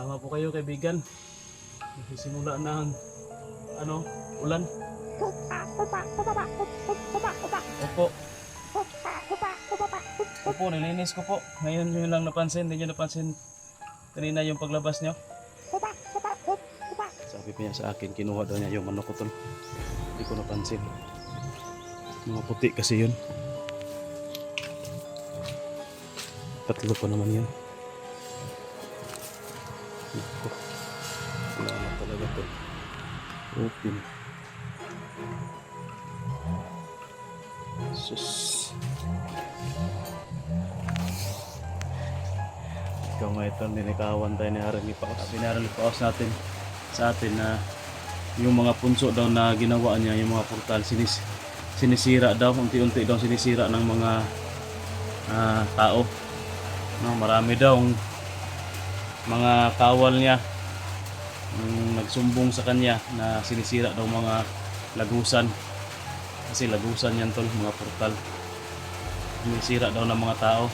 Tama po kayo kaibigan. Nagsisimula ng ulan. Opo. Opo, nilinis ko po. Ngayon yun lang napansin. Hindi nyo napansin kanina yung paglabas nyo. Sabi pa niya sa akin, kinuha daw niya yung manok ko tol. Hindi ko napansin. Mga puti kasi yun. Tatlo pa naman yan. Wala na talaga to. Open. Sus. Ikaw nga ito, ninikawan tayo ni Harang Ipaos. Sabi ni Harang Ipaos natin sa atin na yung mga punso daw na ginawa niya, yung mga portal, sinisira daw, unti-unti daw sinisira ng mga tao. No, marami daw mga kawal niya nagsumbong sa kanya na sinisira daw mga lagusan. Kasi lagusan yan tol, mga portal. Sinisira daw ng mga tao.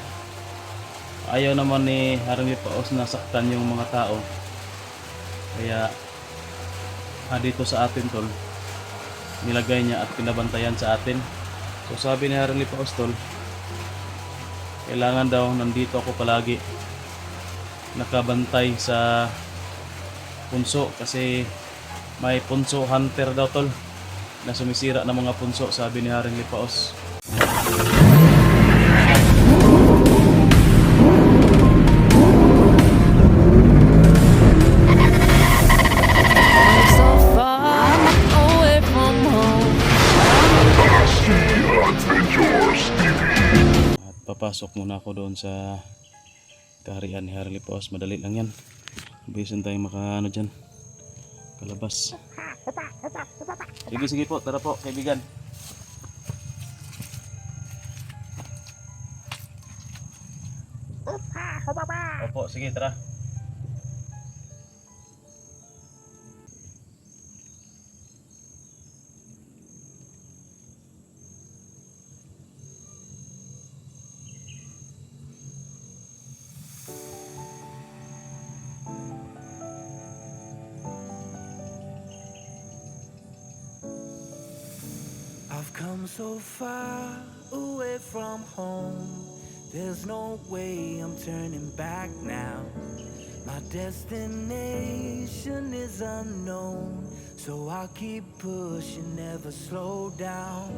Ayaw naman ni Harang Ipaos na saktan yung mga tao. Kaya dito sa atin tol, nilagay niya at pinabantayan sa atin. So sabi ni Harang Ipaos tol, kailangan daw nandito ako palagi nakabantay sa punso kasi may punso hunter daw tol na sumisira ng mga punso, sabi ni Harang Ipaos. Papasok muna ako doon sa kaharian ni Harang Ipaos. Madali lang yan. Bisan tayong makaano dyan, kalabas. Sige po, tara po kaibigan. Opo, sige tara. I've come so far away from home. There's no way I'm turning back now. My destination is unknown, so I'll keep pushing, never slow down.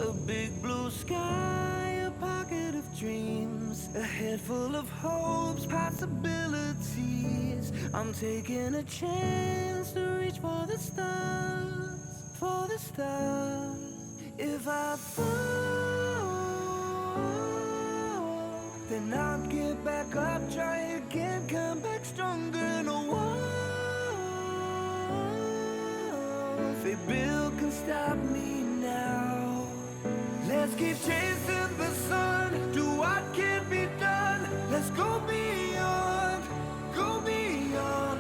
A big blue sky, a pocket of dreams, a head full of hopes, possibilities. I'm taking a chance to reach for the stars, for the stars. If I fall, then I'll get back up, try again, come back stronger. No walls they build can stop me now. Let's keep chasing the sun, do what can be done. Let's go beyond,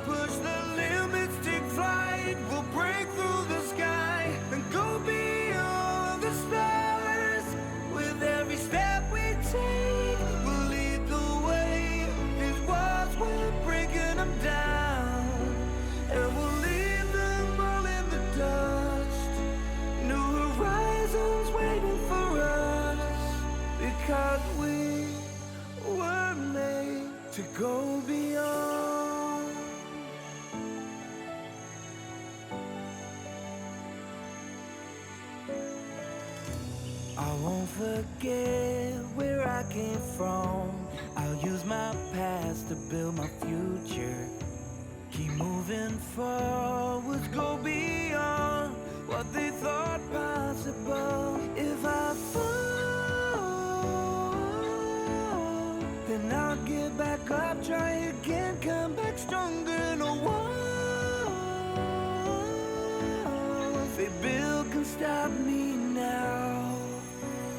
push the limits, take flight. We'll break through the sky and go beyond the stars. With every step we take, we'll lead the way. These walls, we're breaking them down, and we'll leave them all in the dust. New horizons waiting for us, because we were made to go beyond. I won't forget where I came from. I'll use my past to build my future. Keep moving forwards, go beyond what they thought possible. If I fall, then I'll get back up, try again, come back stronger. No walls they build can stop me now.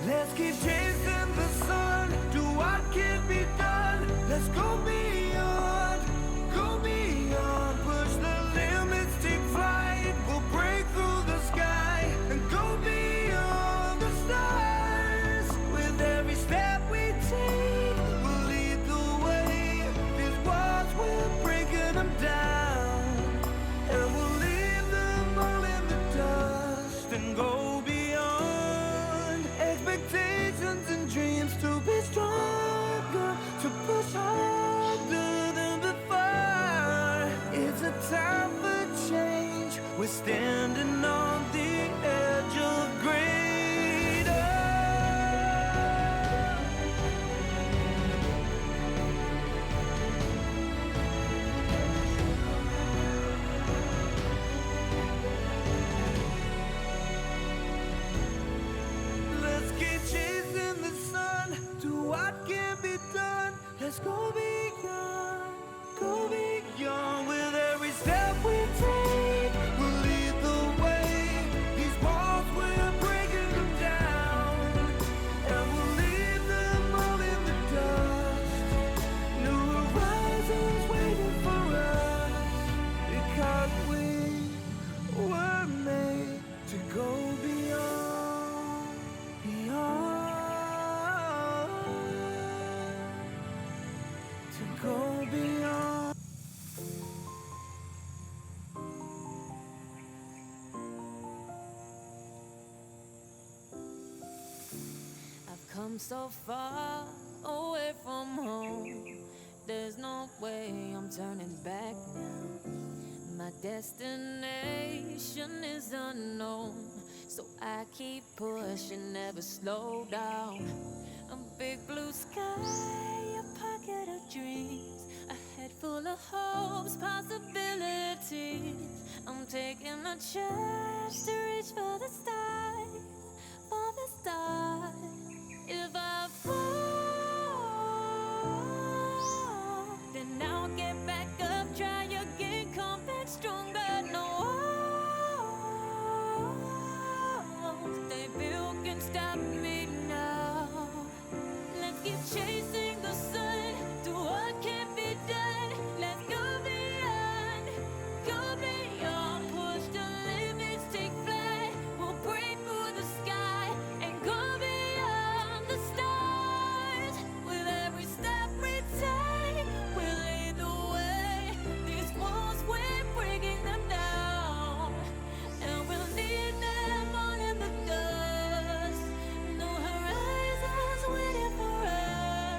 Let's keep chasing the sun, do what can be done. Let's go beyond, push the limits, take flight. We'll break through the sky and go beyond the stars. With every step we take, we'll lead the way. These walls, we're breaking them get stronger, to push harder than before. It's a time for change. We're standing on the edge of greater. Let's keep chasing the sun, do what can be done. Let's go beyond, go beyond. With every step we take, we'll lead the way. These walls, we're breaking them down, and we'll leave them all in the dust. New horizons waiting for us, because we were made to go beyond, beyond, to go beyond. I've come so far away from home. There's no way I'm turning back now. My destination is unknown, so I keep pushing, never slow down. A big blue sky, a pocket of dreams, a head full of hopes, possibilities. I'm taking a chance to reach for the stars, for the stars. If I fall, then I'll get back up, try again, come back stronger. No walls they built can stop me now. Let's keep chasing the sun, do what can be done. Let's go beyond, push the limits, take flight. We'll break through the sky and go beyond the stars. With every step we take, we'll lead the way. These walls, we're breaking them down, and we'll leave them all in the dust. No horizons waiting for us.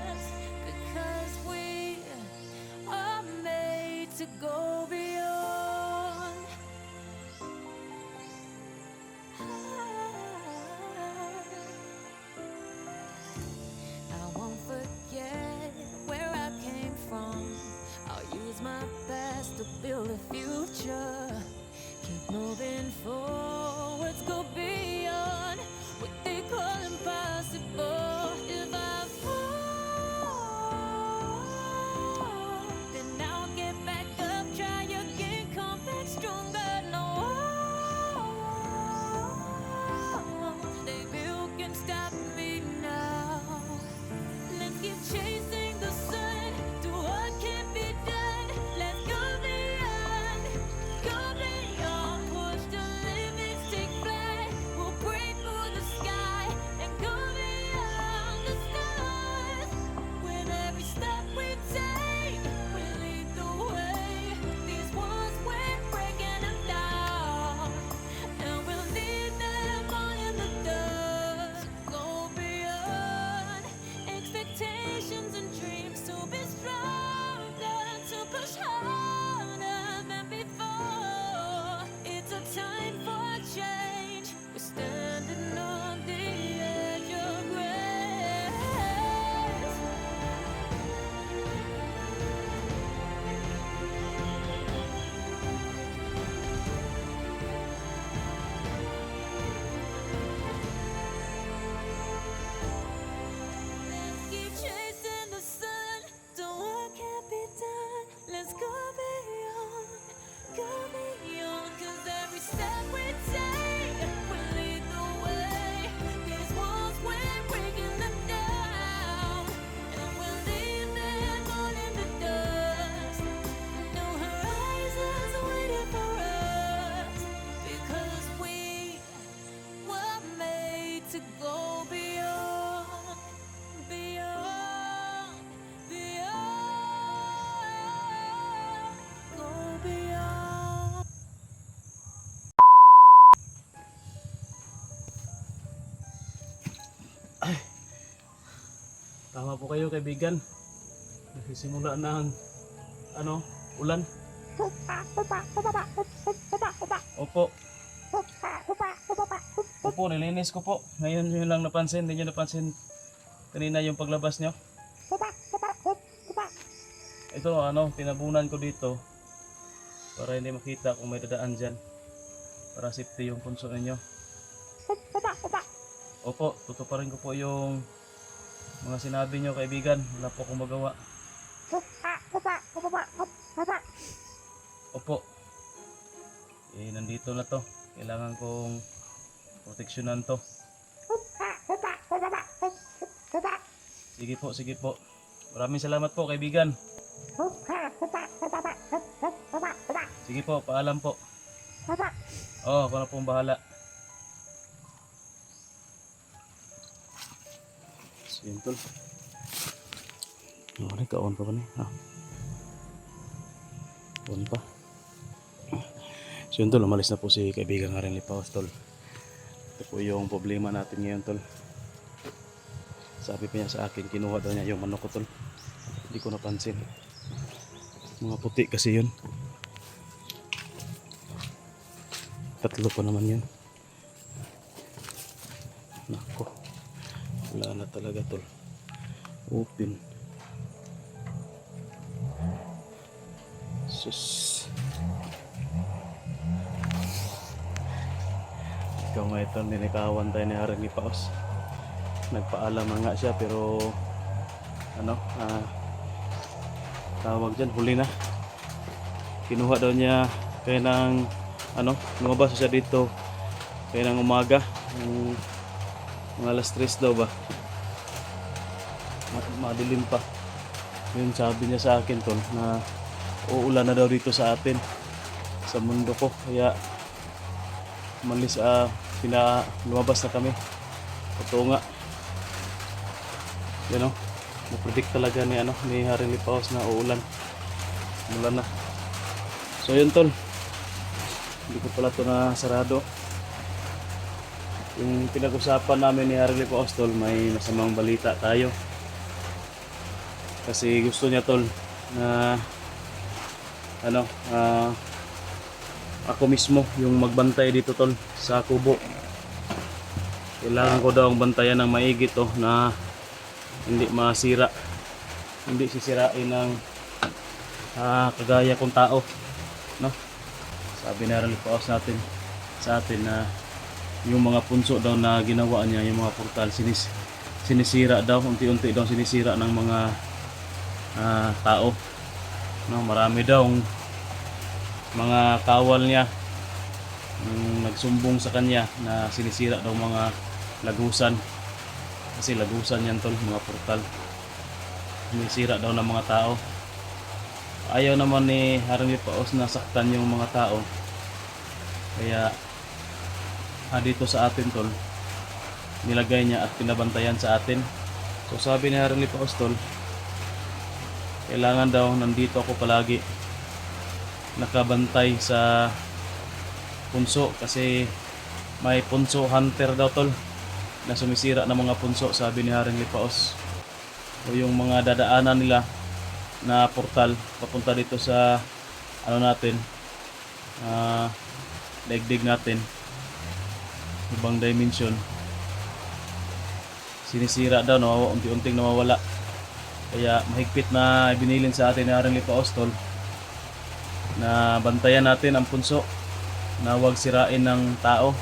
Tama po kayo kaibigan. Nagsisimula ng ulan. Opo. Opo, nilinis ko po. Ngayon yun lang napansin. Hindi nyo napansin kanina yung paglabas nyo. Ito tinabunan ko dito para hindi makita kung may dadaan dyan. Para safety yung punso ninyo. Opo, tutuparin ko po yung mga sinabi nyo kaibigan. Wala po akong magawa. Opo. Nandito na to. Kailangan kong proteksyonan to. Sige po, sige po. Maraming salamat po kaibigan. Sige po, paalam po. Ako na pong bahala. So yun tol. Kaon pa ba niya? On pa. So yun tol, umalis na po si kaibigan nga rin Lipaos tol. Ito po yung problema natin ngayon tol. Sabi pa niya sa akin, kinuha daw niya yung manok ko tol. Hindi ko napansin. Mga puti kasi yun. Tatlo pa naman yun. Nako. Wala na talaga tol. Open. Sus. Ikaw nga ito, ninikawan tayo ni Haring Lipaos. Nagpaalam na nga siya pero tawag dyan, huli na. Kinuha daw niya kaya ng lumabas siya dito kaya ng umaga mga alas 3 daw ba, madilim pa. Yun sabi niya sa akin tol na uulan na daw dito sa atin sa mundo ko kaya umalis lumabas na kami. Totoo nga na-predict talaga ni Haring Lipaos na uulan. Umulan na. So yun tol, hindi ko pala ito na sarado. Yung pinag-usapan namin ni Haring Lipaos tol, may masamang balita tayo. Kasi gusto niya tol na ako mismo yung magbantay dito tol sa kubo. Kailangan ko daw ang bantayan ng maigi to na hindi masira, hindi sisirain ng kagaya kong tao, Sabi na rin Lipaos natin sa atin na yung mga punso daw na ginawa niya, yung mga portal sinisira daw, unti-unti daw sinisira ng mga tao, marami daw mga kawal niya nagsumbong sa kanya na sinisira daw mga lagusan. Kasi lagusan yan tol, mga portal. Sinisira daw ng mga tao. Ayaw naman ni Haring Lipaos na saktan yung mga tao. Kaya dito sa atin tol, nilagay niya at pinabantayan sa atin. So sabi ni Haring Lipaos tol, kailangan daw nandito ako palagi nakabantay sa punso kasi may punso hunter daw tol na sumisira ng mga punso, sabi ni Haring Lipaos. O yung mga dadaanan nila na portal papunta dito sa natin, daigdig natin, ibang dimension, sinisira daw, unti-unting nawawala. Kaya mahigpit na binilin sa atin ni Haring Lipaos tol na bantayan natin ang punso na huwag sirain ng tao.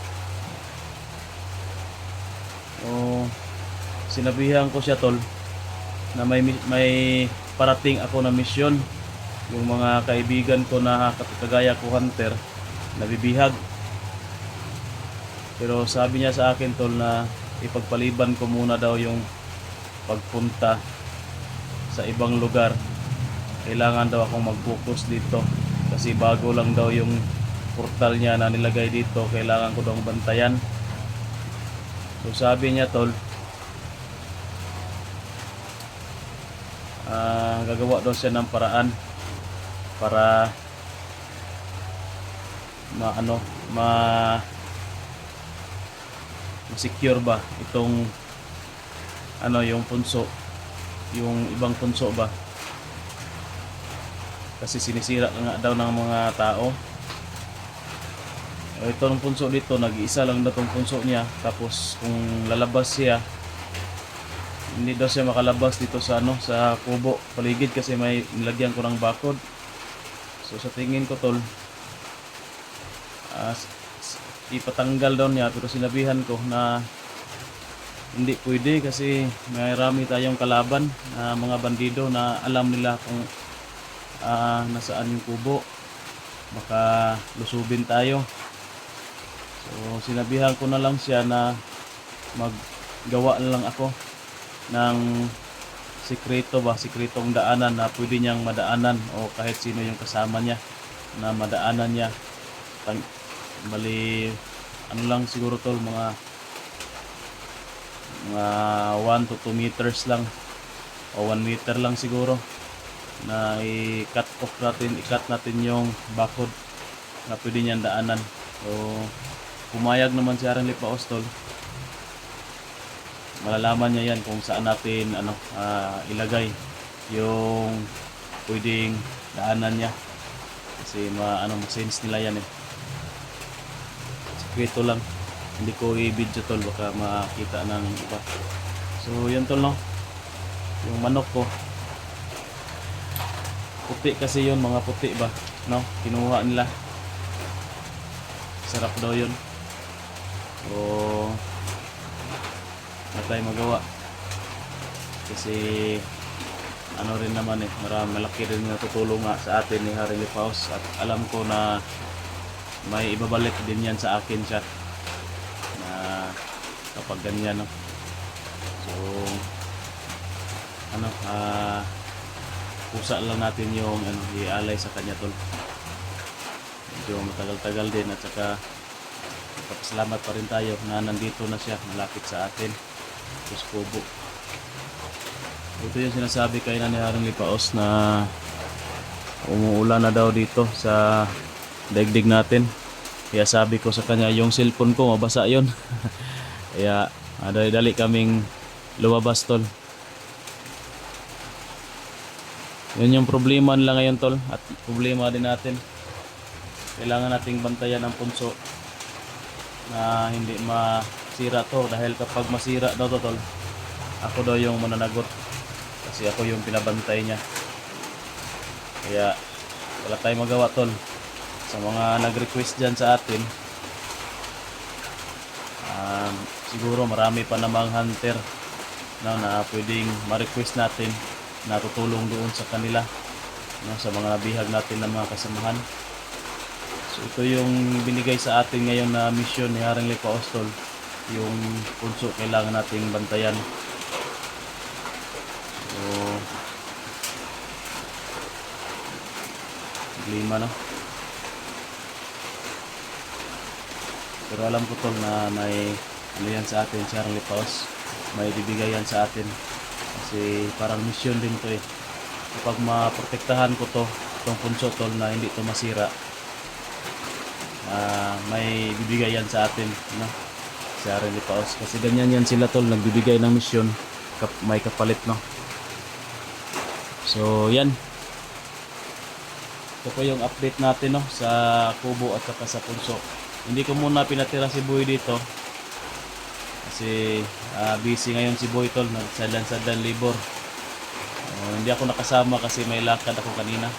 Sinabihan ko siya tol na may parating ako na misyon. Yung mga kaibigan ko na kagaya ko hunter nabibihag, pero sabi niya sa akin tol na ipagpaliban ko muna daw yung pagpunta sa ibang lugar. Kailangan daw akong mag-focus dito kasi bago lang daw yung portal niya na nilagay dito, kailangan ko daw bantayan. So sabi niya tol, gagawa daw siya ng paraan para ma-secure ba itong yung punso yung ibang punso ba. Kasi sinisira nga daw ng mga tao. Ito ng punso dito, nag-iisa lang na tong punso niya. Tapos kung lalabas siya, hindi daw siya makalabas dito sa sa kubo paligid kasi may nilagyan ko ng bakod. So sa tingin ko tol, ipatanggal daw niya, pero sinabihan ko na hindi pwede kasi marami tayong kalaban na mga bandido na alam nila kung nasaan yung kubo, baka lusubin tayo. So sinabihan ko na lang siya na maggawa na lang ako ng sikretong daanan na pwede niyang madaanan, o kahit sino yung kasama niya na madaanan niya. Bali ano lang siguro tol, mga 1 to 2 meters lang o 1 meter lang siguro na i-cut natin yung bakod na pwede niyang daanan. So pumayag naman si Haring Lipaos tol. Malalaman niya yan kung saan natin ilagay yung pwedeng daanan niya, kasi ma-sense nila yan eh. Sikreto lang, hindi ko i-video tol, baka makita ng iba. So yun tol, no, yung manok ko puti kasi yun, mga puti ba, no, kinuha nila. Sarap daw yun. So na tayo magawa kasi rin naman eh, malaki rin natutulong nga sa atin ni Haring Lipaos, at alam ko na may ibabalik din yan sa akin siya na kapag ganyan, no. So pusa lang natin yung ialay sa kanya tol. Medyo matagal-tagal din, at saka salamat pa rin tayo na nandito na siya malapit sa atin, sa kubo. Ito yung sinasabi kayo na ni Haring Lipaos na umuulan na daw dito sa daigdig natin. Kaya sabi ko sa kanya, yung cellphone ko mabasa yon. Kaya dali-dali kaming lumabas tol. Yun yung problema nila ngayon tol, at problema din natin. Kailangan nating bantayan ang punso na hindi masira to, dahil kapag masira daw to tol, ako daw yung mananagot kasi ako yung pinabantay niya. Kaya wala tayong magawa tol. Sa mga nag-request dyan sa atin, siguro marami pa namang hunter na pwedeng ma-request natin na tutulong doon sa kanila, sa mga nabihag natin ng mga kasamahan. So ito yung binigay sa atin ngayon na mission ni Haring Lipaos tol, yung punso kailangan nating bantayan. So lima, no. Pero alam ko tol na may yan sa atin si Haring Lipaos, may bibigay yan sa atin kasi parang mission din to eh. Kapag maprotektahan ko itong punso tol na hindi to masira, may bibigay yan sa atin, no, si Haring Lipaos. Kasi ganyan yan sila tol, nagbibigay ng mission, may kapalit, no. So yan, ito po yung update natin, no, sa kubo at saka sa punso. Hindi ko muna pinatira si Boy dito kasi busy ngayon si Boy tol, nagsadlan libor. Hindi ako nakasama kasi may lakad ako kanina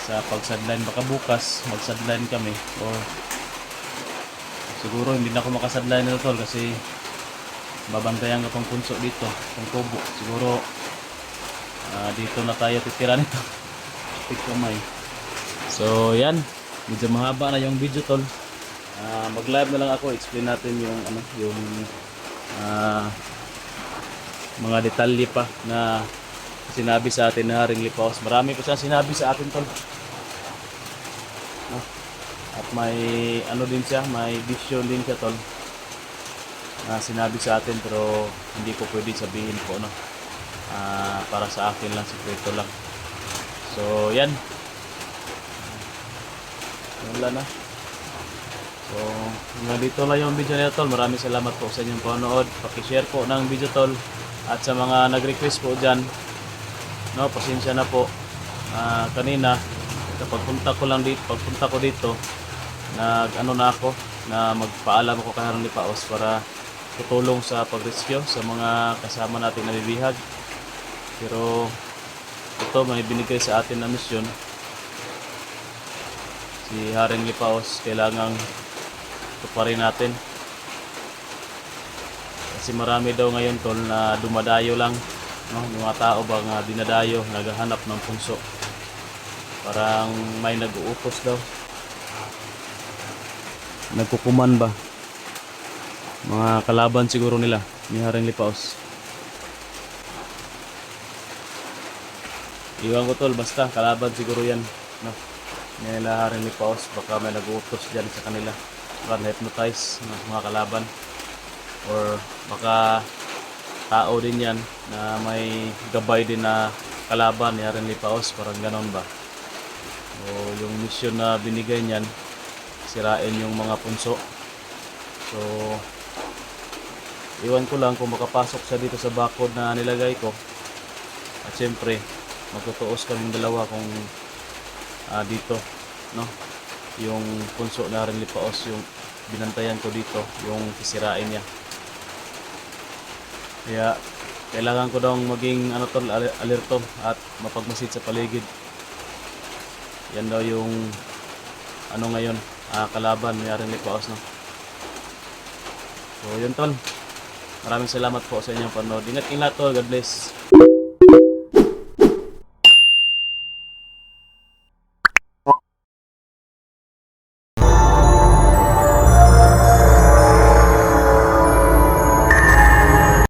sa pagsadline. Baka bukas magsadline kami, or siguro hindi na ako makasadline nito tol kasi babantayan ko tong punso dito, tong kubo. Siguro dito na tayo titira nito. Kamay. So yan, medyo mahaba na yung video tol. Mag-live na lang ako, explain natin yung yung mga detalye pa na sinabi sa atin na Haring Lipaos. Marami pa siya sinabi sa atin tol, no? At may din siya, may vision din siya tol na sinabi sa atin, pero hindi ko pwede sabihin po, no. Para sa akin lang, sikreto lang. So yan, wala na. So hanggang dito lang yung video nito tol. Maraming salamat po sa inyong panonood. Paki-share po ng video tol At sa mga nag-request po dyan, no, pasensya na po. Kanina, pagpunta ko dito, nag-ano na ako, na magpaalam ako kay Harang Lipaos para tutulong sa pag-rescue sa mga kasama nating nabibihag. Pero ito, may binigay sa atin na misyon. Si Haring Lipaos, kailangang tuparin natin. Kasi marami daw ngayon tol na dumadayo lang, no? Yung mga tao ba nga dinadayo, naghahanap ng punso. Parang may nag-uutos daw. Nagkukuman ba? Mga kalaban siguro nila ni Haring Lipaos. Iwan ko tol, basta kalaban siguro yan, no? Nila Haring Lipaos, baka may nag-uutos dyan sa kanila. Baka na-hypnotize ng mga kalaban. Or baka tao din yan na may gabay din na kalaban ni Haring Lipaos, parang ganon ba. O yung mission na binigay niyan, sirain yung mga punso. So iwan ko lang kung makapasok siya dito sa bakod na nilagay ko. At syempre magtutuos kaming dalawa kung dito, no, yung punso na Haring Lipaos yung binantayan ko dito, yung sisirain niya. Kaya kailangan ko daw maging alerto at mapagmasid sa paligid. Yan daw yung ngayon, kalaban ni Haring Lipaos, no. So yun tol, maraming salamat po sa inyong panood. Ingat tol, God bless.